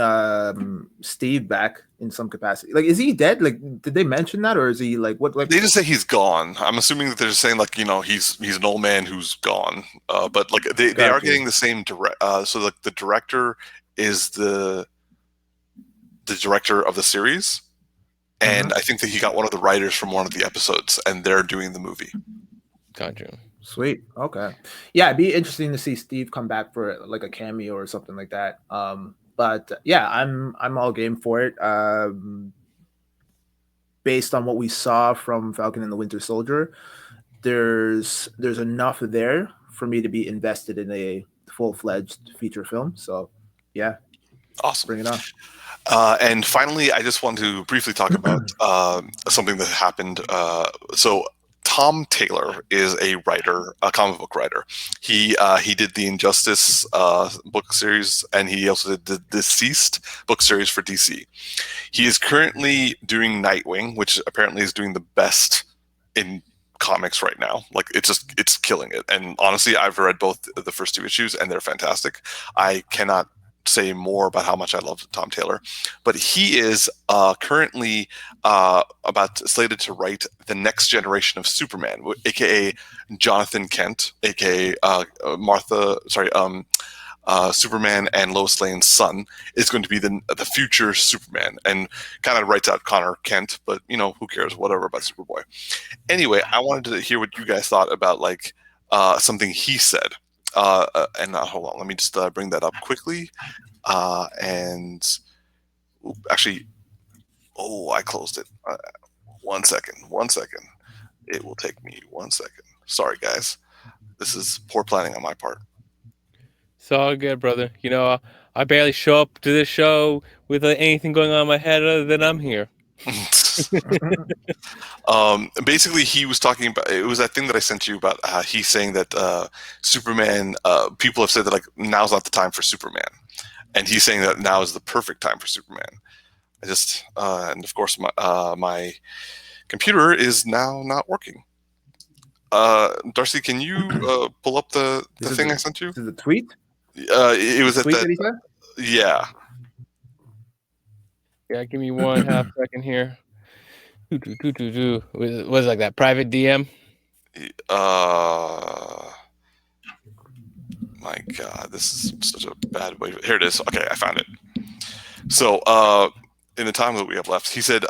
Steve back in some capacity. Like, is he dead? Like, did they mention that, or is he like what? Like, they just say he's gone. I'm assuming that they're just saying like, you know, he's an old man who's gone. But like they are getting the same direct. So like the director is the director of the series, and I think that he got one of the writers from one of the episodes, and they're doing the movie. Gotcha. Sweet. Okay. Yeah, it'd be interesting to see Steve come back for like a cameo or something like that. But yeah, I'm all game for it. Based on what we saw from Falcon and the Winter Soldier, there's enough there for me to be invested in a full-fledged feature film. So yeah, awesome. Bring it on. And finally, I just want to briefly talk about something that happened. So Tom Taylor is a writer, a comic book writer. He did the Injustice book series, and he also did the Deceased book series for DC. He is currently doing Nightwing, which apparently is doing the best in comics right now. Like it's killing it. And honestly, I've read both the first 2 issues, and they're fantastic. I cannot say more about how much I love Tom Taylor, but he is currently slated to write the next generation of Superman, aka Jonathan Kent, aka Superman and Lois Lane's son, is going to be the future Superman, and kind of writes out Connor Kent, but you know, who cares, whatever about Superboy. Anyway, I wanted to hear what you guys thought about like something he said. Hold on, let me just bring that up quickly. Actually, I closed it. 1 second. It will take me 1 second. Sorry, guys. This is poor planning on my part. It's all good, brother. You know, I barely show up to this show with anything going on in my head other than I'm here. Basically, he was talking about, it was that thing that I sent you about he's saying that Superman, people have said that like now's not the time for Superman, and he's saying that now is the perfect time for Superman. And of course my computer is now not working. Darcy, can you pull up the thing I sent you? The tweet? It was the at tweet that. That he said? Yeah. Yeah, give me 1/2 second here. Was like that private DM? My God, this is such a bad way. Here it is. Okay, I found it. So, in the time that we have left, he said,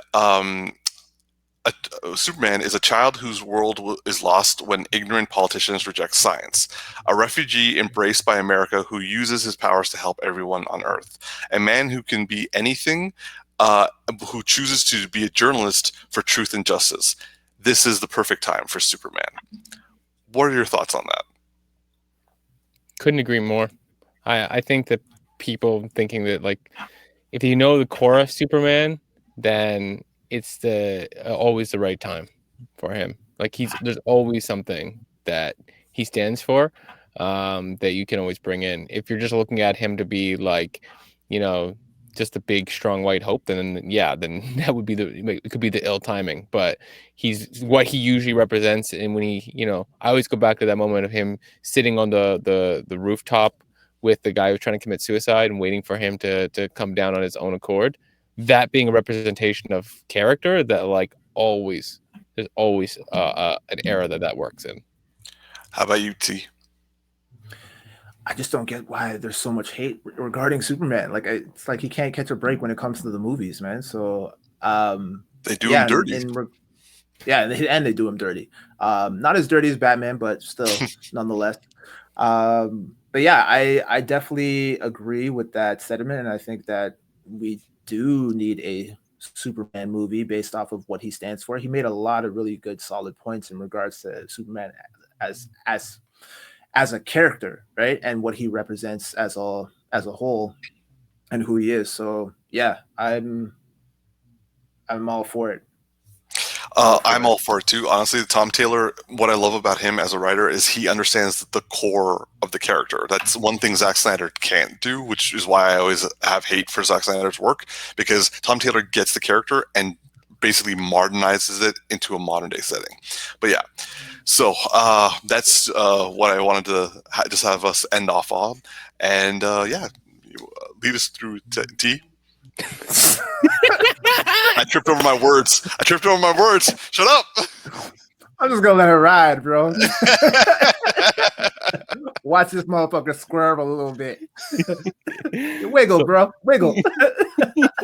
Superman is a child whose world is lost when ignorant politicians reject science. A refugee embraced by America who uses his powers to help everyone on Earth. A man who can be anything, who chooses to be a journalist for truth and justice. This is the perfect time for Superman. What are your thoughts on that? Couldn't agree more. I think that people thinking that like, if you know the core of Superman, then it's always the right time for him. Like there's always something that he stands for, that you can always bring in. If you're just looking at him to be like, you know, just a big, strong white hope, then that would be it could be the ill timing. But he's what he usually represents, and when he, I always go back to that moment of him sitting on the rooftop with the guy who's trying to commit suicide and waiting for him to come down on his own accord. That being a representation of character that there's always an era that works in. How about you, T? I just don't get why there's so much hate regarding Superman. Like it's like he can't catch a break when it comes to the movies, man. So they do him dirty. And they do him dirty. Not as dirty as Batman, but still, nonetheless. But yeah, I definitely agree with that sentiment, and I think that we do need a Superman movie based off of what he stands for. He made a lot of really good, solid points in regards to Superman as a character, right, and what he represents as a whole, and who he is. So yeah, I'm all for it. I'm all for it too. Honestly, Tom Taylor, what I love about him as a writer is he understands the core of the character. That's one thing Zack Snyder can't do, which is why I always have hate for Zack Snyder's work, because Tom Taylor gets the character and basically modernizes it into a modern day setting. But yeah, so that's what I wanted to just have us end off on. And lead us through T. I tripped over my words. Shut up. I'm just gonna let her ride, bro. Watch this motherfucker squirm a little bit. Wiggle, bro. Wiggle.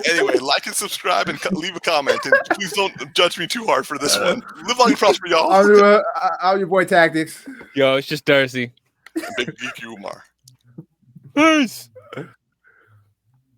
Anyway, like and subscribe and leave a comment. And please don't judge me too hard for this one. Live long and prosper, y'all. I'm your boy Tactix. Yo, it's just Darcy. Big Geeky Umar. Peace.